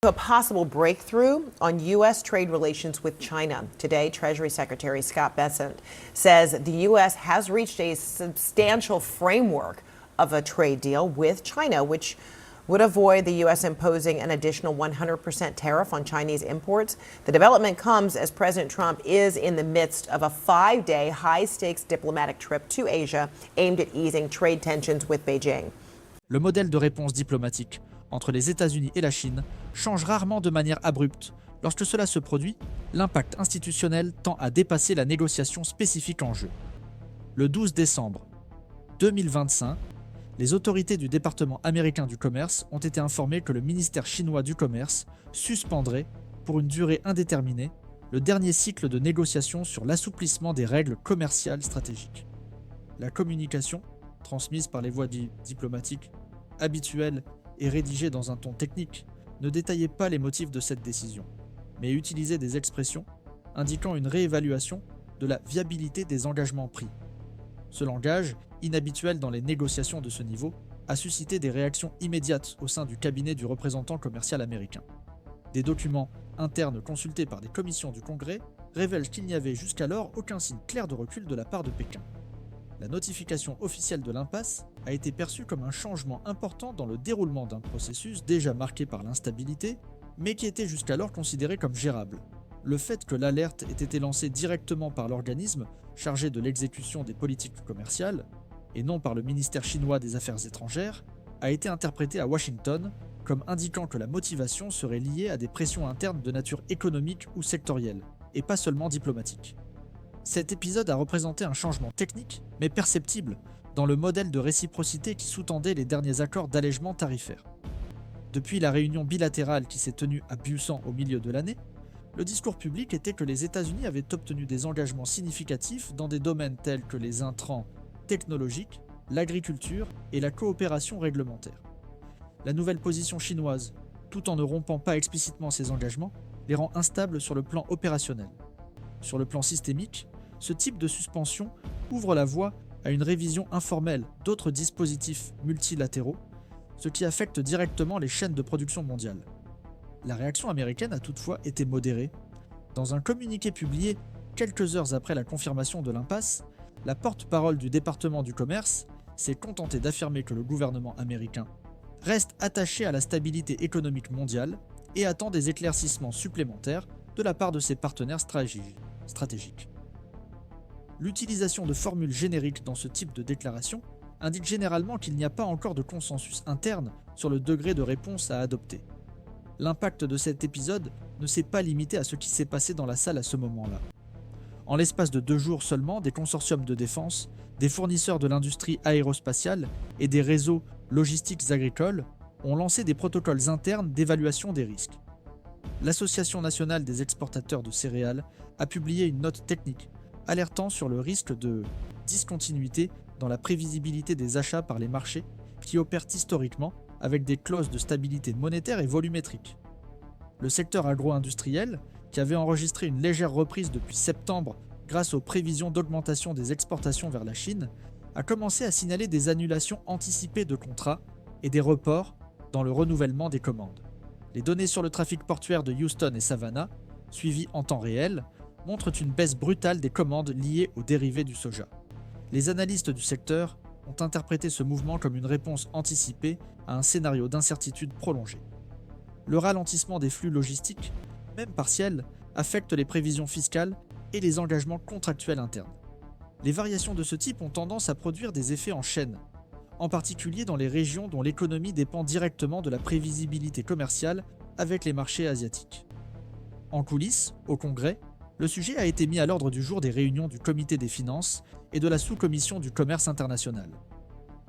A possible breakthrough on U.S. trade relations with China. Today, Treasury Secretary Scott Bessent says the U.S. has reached a substantial framework of a trade deal with China, which would avoid the U.S. imposing an additional 100% tariff on Chinese imports. The development comes as President Trump is in the midst of a 5-day high-stakes diplomatic trip to Asia aimed at easing trade tensions with Beijing. Le modèle de réponse diplomatique entre les États-Unis et la Chine change rarement de manière abrupte. Lorsque cela se produit, l'impact institutionnel tend à dépasser la négociation spécifique en jeu. Le 12 décembre 2025, les autorités du département américain du commerce ont été informées que le ministère chinois du commerce suspendrait, pour une durée indéterminée, le dernier cycle de négociations sur l'assouplissement des règles commerciales stratégiques. La communication, transmise par les voies diplomatiques habituelles et rédigée dans un ton technique, ne détaillait pas les motifs de cette décision, mais utilisait des expressions indiquant une réévaluation de la viabilité des engagements pris. Ce langage, inhabituel dans les négociations de ce niveau, a suscité des réactions immédiates au sein du cabinet du représentant commercial américain. Des documents internes consultés par des commissions du Congrès révèlent qu'il n'y avait jusqu'alors aucun signe clair de recul de la part de Pékin. La notification officielle de l'impasse a été perçue comme un changement important dans le déroulement d'un processus déjà marqué par l'instabilité, mais qui était jusqu'alors considéré comme gérable. Le fait que l'alerte ait été lancée directement par l'organisme chargé de l'exécution des politiques commerciales, et non par le ministère chinois des Affaires étrangères, a été interprété à Washington comme indiquant que la motivation serait liée à des pressions internes de nature économique ou sectorielle, et pas seulement diplomatique. Cet épisode a représenté un changement technique, mais perceptible, dans le modèle de réciprocité qui sous-tendait les derniers accords d'allègement tarifaire. Depuis la réunion bilatérale qui s'est tenue à Busan au milieu de l'année, le discours public était que les États-Unis avaient obtenu des engagements significatifs dans des domaines tels que les intrants technologiques, l'agriculture et la coopération réglementaire. La nouvelle position chinoise, tout en ne rompant pas explicitement ces engagements, les rend instables sur le plan opérationnel. Sur le plan systémique, ce type de suspension ouvre la voie à une révision informelle d'autres dispositifs multilatéraux, ce qui affecte directement les chaînes de production mondiales. La réaction américaine a toutefois été modérée. Dans un communiqué publié quelques heures après la confirmation de l'impasse, la porte-parole du département du commerce s'est contentée d'affirmer que le gouvernement américain reste attaché à la stabilité économique mondiale et attend des éclaircissements supplémentaires de la part de ses partenaires stratégiques. L'utilisation de formules génériques dans ce type de déclaration indique généralement qu'il n'y a pas encore de consensus interne sur le degré de réponse à adopter. L'impact de cet épisode ne s'est pas limité à ce qui s'est passé dans la salle à ce moment-là. En l'espace de 2 jours seulement, des consortiums de défense, des fournisseurs de l'industrie aérospatiale et des réseaux logistiques agricoles ont lancé des protocoles internes d'évaluation des risques. L'Association nationale des exportateurs de céréales a publié une note technique alertant sur le risque de discontinuité dans la prévisibilité des achats par les marchés qui opèrent historiquement avec des clauses de stabilité monétaire et volumétrique. Le secteur agro-industriel, qui avait enregistré une légère reprise depuis septembre grâce aux prévisions d'augmentation des exportations vers la Chine, a commencé à signaler des annulations anticipées de contrats et des reports dans le renouvellement des commandes. Les données sur le trafic portuaire de Houston et Savannah, suivies en temps réel, montrent une baisse brutale des commandes liées aux dérivés du soja. Les analystes du secteur ont interprété ce mouvement comme une réponse anticipée à un scénario d'incertitude prolongée. Le ralentissement des flux logistiques, même partiel, affecte les prévisions fiscales et les engagements contractuels internes. Les variations de ce type ont tendance à produire des effets en chaîne, en particulier dans les régions dont l'économie dépend directement de la prévisibilité commerciale avec les marchés asiatiques. En coulisses, au Congrès, le sujet a été mis à l'ordre du jour des réunions du Comité des finances et de la sous-commission du commerce international.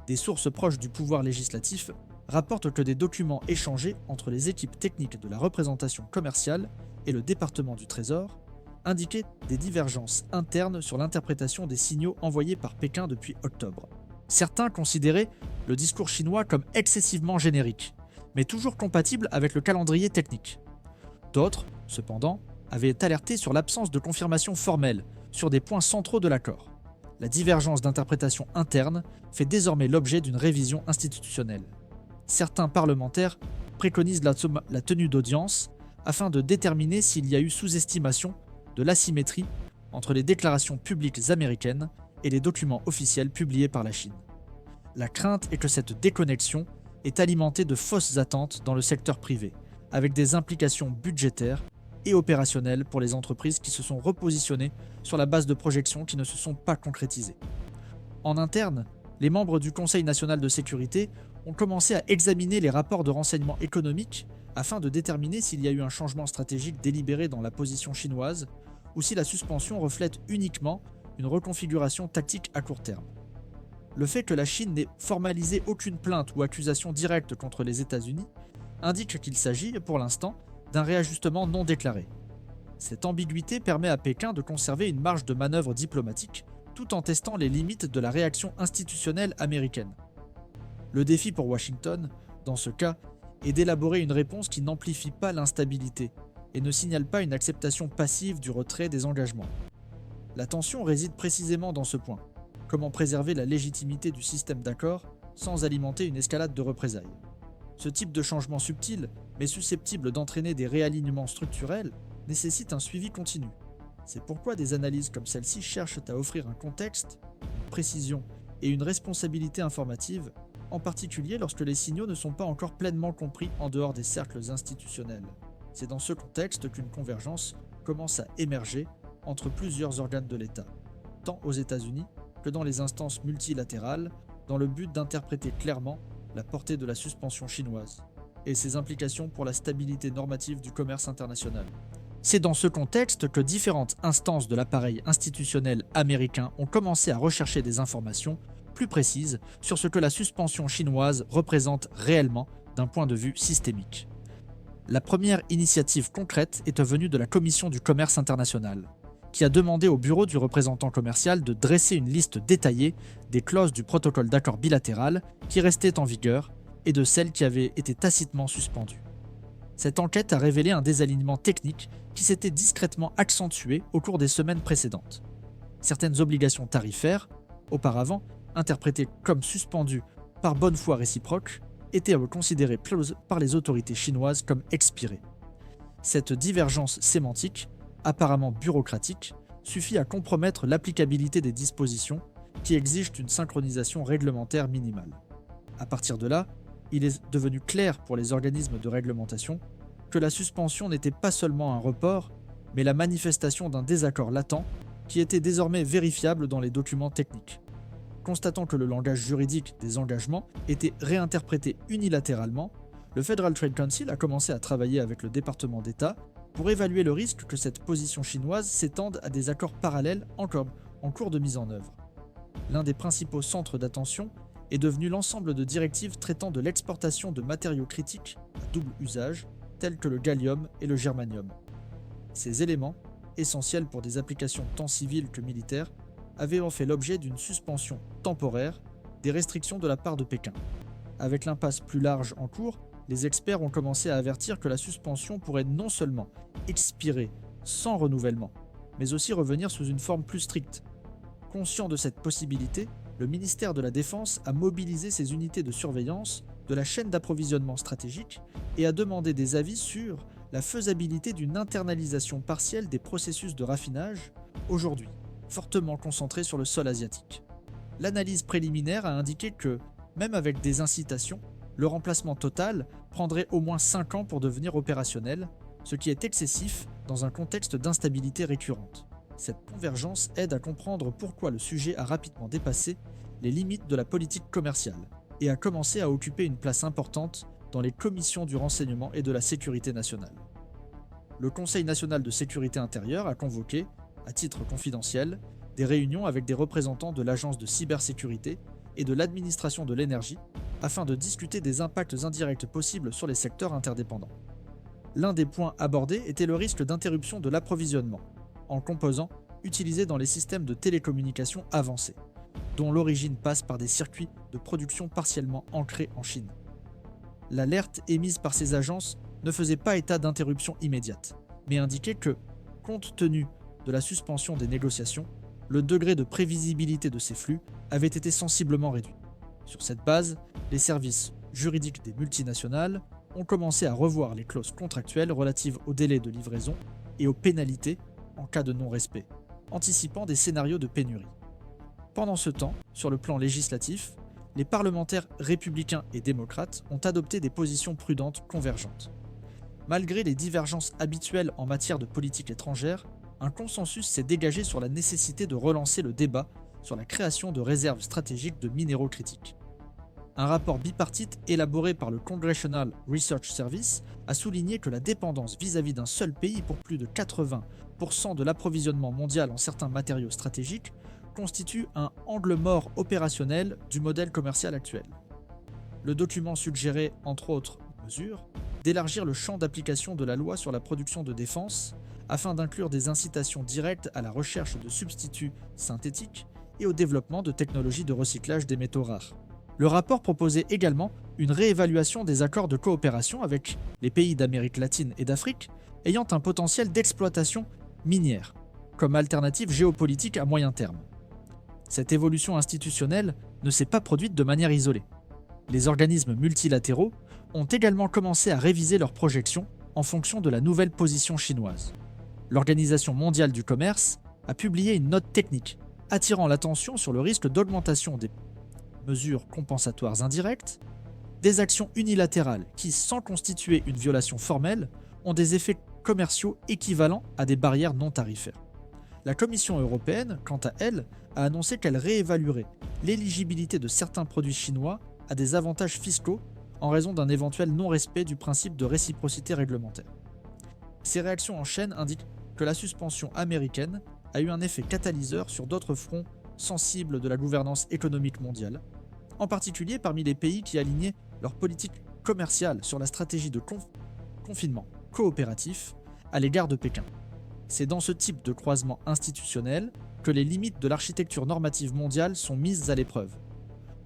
Des sources proches du pouvoir législatif rapportent que des documents échangés entre les équipes techniques de la représentation commerciale et le département du Trésor indiquaient des divergences internes sur l'interprétation des signaux envoyés par Pékin depuis octobre. Certains considéraient le discours chinois comme excessivement générique, mais toujours compatible avec le calendrier technique. D'autres, cependant, avaient alerté sur l'absence de confirmation formelle sur des points centraux de l'accord. La divergence d'interprétation interne fait désormais l'objet d'une révision institutionnelle. Certains parlementaires préconise la tenue d'audience afin de déterminer s'il y a eu sous-estimation de l'asymétrie entre les déclarations publiques américaines et les documents officiels publiés par la Chine. La crainte est que cette déconnexion ait alimenté de fausses attentes dans le secteur privé, avec des implications budgétaires et opérationnelles pour les entreprises qui se sont repositionnées sur la base de projections qui ne se sont pas concrétisées. En interne, les membres du Conseil national de sécurité ont commencé à examiner les rapports de renseignement économiques afin de déterminer s'il y a eu un changement stratégique délibéré dans la position chinoise ou si la suspension reflète uniquement une reconfiguration tactique à court terme. Le fait que la Chine n'ait formalisé aucune plainte ou accusation directe contre les États-Unis indique qu'il s'agit, pour l'instant, d'un réajustement non déclaré. Cette ambiguïté permet à Pékin de conserver une marge de manœuvre diplomatique tout en testant les limites de la réaction institutionnelle américaine. Le défi pour Washington, dans ce cas, est d'élaborer une réponse qui n'amplifie pas l'instabilité et ne signale pas une acceptation passive du retrait des engagements. La tension réside précisément dans ce point. Comment préserver la légitimité du système d'accord sans alimenter une escalade de représailles? Ce type de changement subtil, mais susceptible d'entraîner des réalignements structurels, nécessite un suivi continu. C'est pourquoi des analyses comme celle-ci cherchent à offrir un contexte, une précision et une responsabilité informative, en particulier lorsque les signaux ne sont pas encore pleinement compris en dehors des cercles institutionnels. C'est dans ce contexte qu'une convergence commence à émerger entre plusieurs organes de l'État, tant aux États-Unis que dans les instances multilatérales, dans le but d'interpréter clairement la portée de la suspension chinoise et ses implications pour la stabilité normative du commerce international. C'est dans ce contexte que différentes instances de l'appareil institutionnel américain ont commencé à rechercher des informations plus précises sur ce que la suspension chinoise représente réellement d'un point de vue systémique. La première initiative concrète est venue de la Commission du commerce international, qui a demandé au bureau du représentant commercial de dresser une liste détaillée des clauses du protocole d'accord bilatéral qui restaient en vigueur et de celles qui avaient été tacitement suspendues. Cette enquête a révélé un désalignement technique qui s'était discrètement accentué au cours des semaines précédentes. Certaines obligations tarifaires, auparavant interprétées comme suspendues par bonne foi réciproque, étaient considérées par les autorités chinoises comme expirées. Cette divergence sémantique, apparemment bureaucratique, suffit à compromettre l'applicabilité des dispositions qui exigent une synchronisation réglementaire minimale. À partir de là, il est devenu clair pour les organismes de réglementation que la suspension n'était pas seulement un report, mais la manifestation d'un désaccord latent qui était désormais vérifiable dans les documents techniques. Constatant que le langage juridique des engagements était réinterprété unilatéralement, le Federal Trade Council a commencé à travailler avec le département d'État pour évaluer le risque que cette position chinoise s'étende à des accords parallèles en cours de mise en œuvre. L'un des principaux centres d'attention est devenu l'ensemble de directives traitant de l'exportation de matériaux critiques à double usage, tels que le gallium et le germanium. Ces éléments, essentiels pour des applications tant civiles que militaires, avaient fait l'objet d'une suspension temporaire des restrictions de la part de Pékin. Avec l'impasse plus large en cours, les experts ont commencé à avertir que la suspension pourrait non seulement expirer sans renouvellement, mais aussi revenir sous une forme plus stricte. Conscient de cette possibilité, le ministère de la Défense a mobilisé ses unités de surveillance de la chaîne d'approvisionnement stratégique et a demandé des avis sur la faisabilité d'une internalisation partielle des processus de raffinage, aujourd'hui fortement concentrés sur le sol asiatique. L'analyse préliminaire a indiqué que, même avec des incitations, le remplacement total prendrait au moins 5 ans pour devenir opérationnel, ce qui est excessif dans un contexte d'instabilité récurrente. Cette convergence aide à comprendre pourquoi le sujet a rapidement dépassé les limites de la politique commerciale et a commencé à occuper une place importante dans les commissions du renseignement et de la sécurité nationale. Le Conseil national de sécurité intérieure a convoqué, à titre confidentiel, des réunions avec des représentants de l'agence de cybersécurité et de l'administration de l'énergie afin de discuter des impacts indirects possibles sur les secteurs interdépendants. L'un des points abordés était le risque d'interruption de l'approvisionnement en composants utilisés dans les systèmes de télécommunications avancés, dont l'origine passe par des circuits de production partiellement ancrés en Chine. L'alerte émise par ces agences ne faisait pas état d'interruption immédiate, mais indiquait que, compte tenu de la suspension des négociations, le degré de prévisibilité de ces flux avait été sensiblement réduit. Sur cette base, les services juridiques des multinationales ont commencé à revoir les clauses contractuelles relatives au délai de livraison et aux pénalités en cas de non-respect, anticipant des scénarios de pénurie. Pendant ce temps, sur le plan législatif, les parlementaires républicains et démocrates ont adopté des positions prudentes convergentes. Malgré les divergences habituelles en matière de politique étrangère, un consensus s'est dégagé sur la nécessité de relancer le débat sur la création de réserves stratégiques de minéraux critiques. Un rapport bipartite élaboré par le Congressional Research Service a souligné que la dépendance vis-à-vis d'un seul pays pour plus de 80% de l'approvisionnement mondial en certains matériaux stratégiques constitue un angle mort opérationnel du modèle commercial actuel. Le document suggérait, entre autres mesures, d'élargir le champ d'application de la loi sur la production de défense afin d'inclure des incitations directes à la recherche de substituts synthétiques et au développement de technologies de recyclage des métaux rares. Le rapport proposait également une réévaluation des accords de coopération avec les pays d'Amérique latine et d'Afrique ayant un potentiel d'exploitation minière, comme alternative géopolitique à moyen terme. Cette évolution institutionnelle ne s'est pas produite de manière isolée. Les organismes multilatéraux ont également commencé à réviser leurs projections en fonction de la nouvelle position chinoise. L'Organisation mondiale du commerce a publié une note technique attirant l'attention sur le risque d'augmentation des mesures compensatoires indirectes, des actions unilatérales qui, sans constituer une violation formelle, ont des effets commerciaux équivalents à des barrières non tarifaires. La Commission européenne, quant à elle, a annoncé qu'elle réévaluerait l'éligibilité de certains produits chinois à des avantages fiscaux en raison d'un éventuel non-respect du principe de réciprocité réglementaire. Ces réactions en chaîne indiquent que la suspension américaine a eu un effet catalyseur sur d'autres fronts sensibles de la gouvernance économique mondiale, en particulier parmi les pays qui alignaient leur politique commerciale sur la stratégie de confinement coopératif à l'égard de Pékin. C'est dans ce type de croisement institutionnel que les limites de l'architecture normative mondiale sont mises à l'épreuve.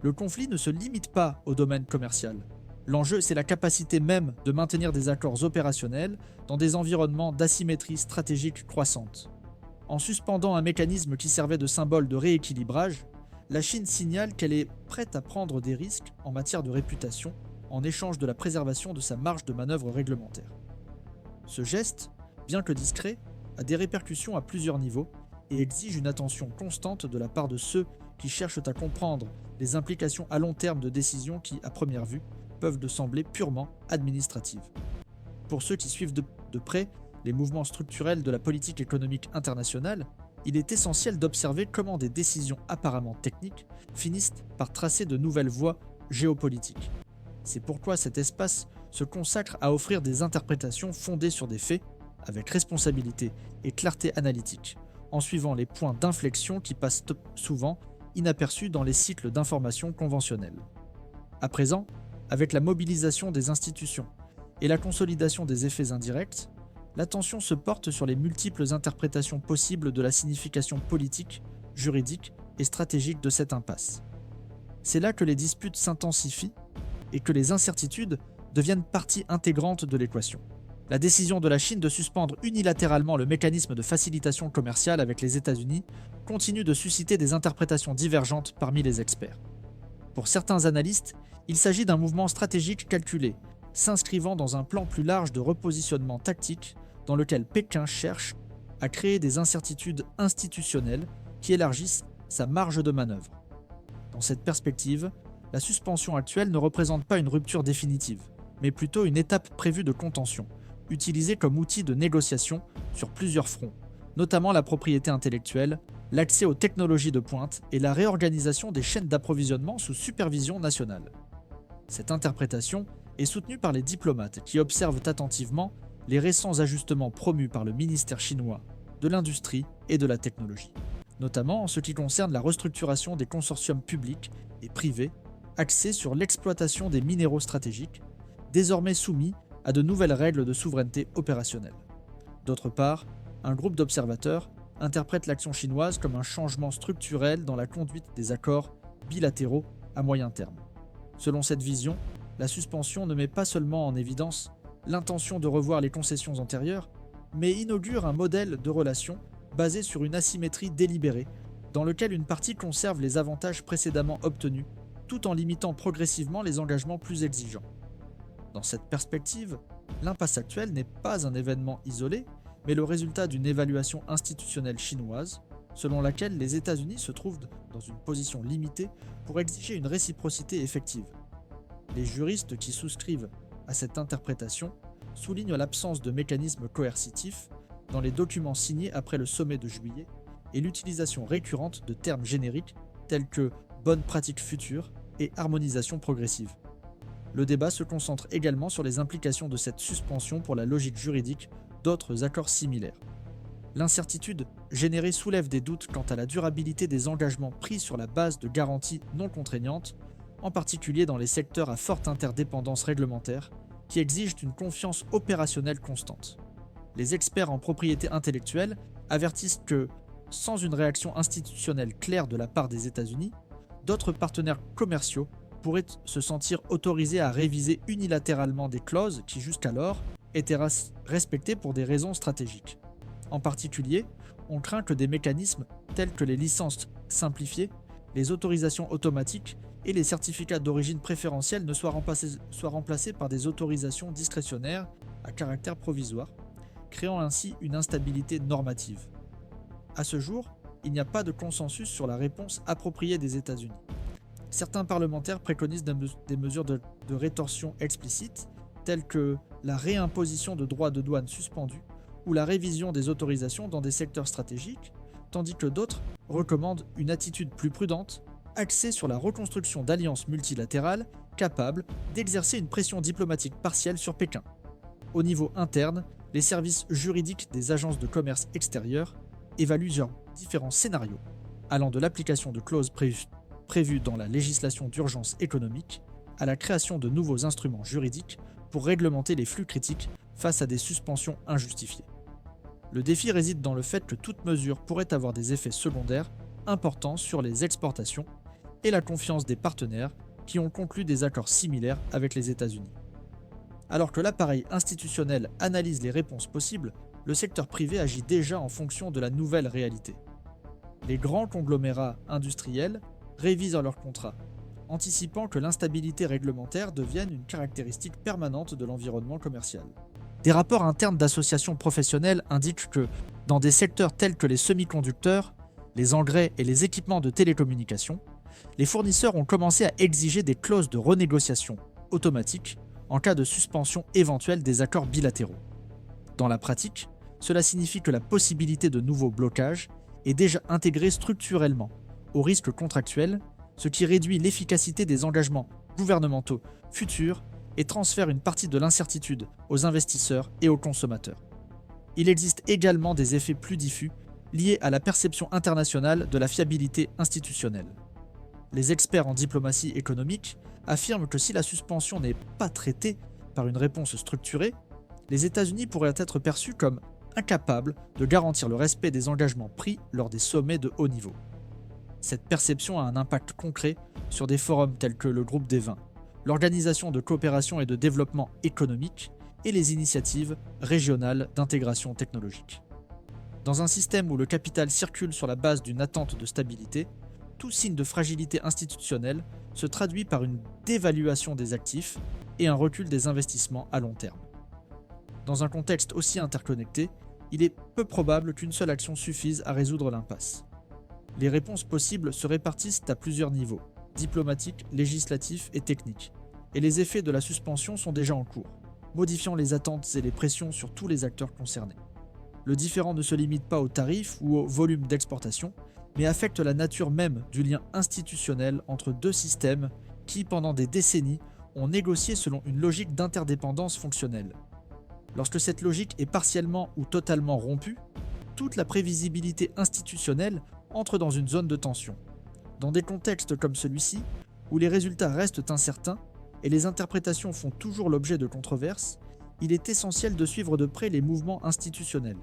Le conflit ne se limite pas au domaine commercial. L'enjeu, c'est la capacité même de maintenir des accords opérationnels dans des environnements d'asymétrie stratégique croissante. En suspendant un mécanisme qui servait de symbole de rééquilibrage, la Chine signale qu'elle est prête à prendre des risques en matière de réputation en échange de la préservation de sa marge de manœuvre réglementaire. Ce geste, bien que discret, a des répercussions à plusieurs niveaux et exige une attention constante de la part de ceux qui cherchent à comprendre les implications à long terme de décisions qui, à première vue, peuvent sembler purement administratives. Pour ceux qui suivent de près les mouvements structurels de la politique économique internationale, il est essentiel d'observer comment des décisions apparemment techniques finissent par tracer de nouvelles voies géopolitiques. C'est pourquoi cet espace se consacre à offrir des interprétations fondées sur des faits, avec responsabilité et clarté analytique, en suivant les points d'inflexion qui passent souvent inaperçus dans les cycles d'information conventionnels. À présent, avec la mobilisation des institutions et la consolidation des effets indirects, l'attention se porte sur les multiples interprétations possibles de la signification politique, juridique et stratégique de cette impasse. C'est là que les disputes s'intensifient et que les incertitudes deviennent partie intégrante de l'équation. La décision de la Chine de suspendre unilatéralement le mécanisme de facilitation commerciale avec les États-Unis continue de susciter des interprétations divergentes parmi les experts. Pour certains analystes, il s'agit d'un mouvement stratégique calculé, s'inscrivant dans un plan plus large de repositionnement tactique dans lequel Pékin cherche à créer des incertitudes institutionnelles qui élargissent sa marge de manœuvre. Dans cette perspective, la suspension actuelle ne représente pas une rupture définitive, mais plutôt une étape prévue de contention, utilisée comme outil de négociation sur plusieurs fronts, notamment la propriété intellectuelle, l'accès aux technologies de pointe et la réorganisation des chaînes d'approvisionnement sous supervision nationale. Cette interprétation est soutenue par les diplomates qui observent attentivement les récents ajustements promus par le ministère chinois de l'Industrie et de la Technologie, notamment en ce qui concerne la restructuration des consortiums publics et privés axés sur l'exploitation des minéraux stratégiques, désormais soumis à de nouvelles règles de souveraineté opérationnelle. D'autre part, un groupe d'observateurs interprète l'action chinoise comme un changement structurel dans la conduite des accords bilatéraux à moyen terme. Selon cette vision, la suspension ne met pas seulement en évidence l'intention de revoir les concessions antérieures, mais inaugure un modèle de relation basé sur une asymétrie délibérée, dans lequel une partie conserve les avantages précédemment obtenus, tout en limitant progressivement les engagements plus exigeants. Dans cette perspective, l'impasse actuelle n'est pas un événement isolé, mais le résultat d'une évaluation institutionnelle chinoise, selon laquelle les États-Unis se trouvent dans une position limitée pour exiger une réciprocité effective. Les juristes qui souscrivent à cette interprétation soulignent l'absence de mécanismes coercitifs dans les documents signés après le sommet de juillet et l'utilisation récurrente de termes génériques tels que bonne pratique future et harmonisation progressive. Le débat se concentre également sur les implications de cette suspension pour la logique juridique d'autres accords similaires. L'incertitude générée soulève des doutes quant à la durabilité des engagements pris sur la base de garanties non contraignantes, en particulier dans les secteurs à forte interdépendance réglementaire, qui exigent une confiance opérationnelle constante. Les experts en propriété intellectuelle avertissent que, sans une réaction institutionnelle claire de la part des États-Unis, d'autres partenaires commerciaux pourraient se sentir autorisés à réviser unilatéralement des clauses qui jusqu'alors étaient respectées pour des raisons stratégiques. En particulier, on craint que des mécanismes tels que les licences simplifiées, les autorisations automatiques et les certificats d'origine préférentielle ne soient remplacés par des autorisations discrétionnaires à caractère provisoire, créant ainsi une instabilité normative. À ce jour, il n'y a pas de consensus sur la réponse appropriée des États-Unis. Certains parlementaires préconisent des mesures de rétorsion explicites, telles que la réimposition de droits de douane suspendus ou la révision des autorisations dans des secteurs stratégiques, tandis que d'autres recommandent une attitude plus prudente, axée sur la reconstruction d'alliances multilatérales capables d'exercer une pression diplomatique partielle sur Pékin. Au niveau interne, les services juridiques des agences de commerce extérieures évaluent différents scénarios, allant de l'application de clauses prévues dans la législation d'urgence économique à la création de nouveaux instruments juridiques pour réglementer les flux critiques face à des suspensions injustifiées. Le défi réside dans le fait que toute mesure pourrait avoir des effets secondaires importants sur les exportations et la confiance des partenaires qui ont conclu des accords similaires avec les États-Unis. Alors que l'appareil institutionnel analyse les réponses possibles, le secteur privé agit déjà en fonction de la nouvelle réalité. Les grands conglomérats industriels révisent leurs contrats, anticipant que l'instabilité réglementaire devienne une caractéristique permanente de l'environnement commercial. Des rapports internes d'associations professionnelles indiquent que, dans des secteurs tels que les semi-conducteurs, les engrais et les équipements de télécommunications, les fournisseurs ont commencé à exiger des clauses de renégociation automatiques en cas de suspension éventuelle des accords bilatéraux. Dans la pratique, cela signifie que la possibilité de nouveaux blocages est déjà intégrée structurellement au risque contractuel, ce qui réduit l'efficacité des engagements gouvernementaux futurs et transfère une partie de l'incertitude aux investisseurs et aux consommateurs. Il existe également des effets plus diffus liés à la perception internationale de la fiabilité institutionnelle. Les experts en diplomatie économique affirment que si la suspension n'est pas traitée par une réponse structurée, les États-Unis pourraient être perçus comme incapables de garantir le respect des engagements pris lors des sommets de haut niveau. Cette perception a un impact concret sur des forums tels que le Groupe des 20, l'Organisation de coopération et de développement économique et les initiatives régionales d'intégration technologique. Dans un système où le capital circule sur la base d'une attente de stabilité, tout signe de fragilité institutionnelle se traduit par une dévaluation des actifs et un recul des investissements à long terme. Dans un contexte aussi interconnecté, il est peu probable qu'une seule action suffise à résoudre l'impasse. Les réponses possibles se répartissent à plusieurs niveaux, diplomatiques, législatifs et techniques, et les effets de la suspension sont déjà en cours, modifiant les attentes et les pressions sur tous les acteurs concernés. Le différend ne se limite pas aux tarifs ou au volume d'exportation, mais affecte la nature même du lien institutionnel entre deux systèmes qui, pendant des décennies, ont négocié selon une logique d'interdépendance fonctionnelle. Lorsque cette logique est partiellement ou totalement rompue, toute la prévisibilité institutionnelle entre dans une zone de tension. Dans des contextes comme celui-ci, où les résultats restent incertains et les interprétations font toujours l'objet de controverses, il est essentiel de suivre de près les mouvements institutionnels.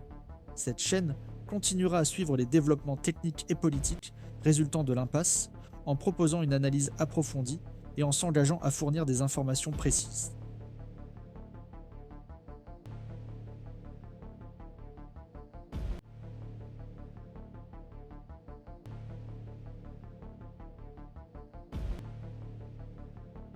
Cette chaîne continuera à suivre les développements techniques et politiques résultant de l'impasse, en proposant une analyse approfondie et en s'engageant à fournir des informations précises.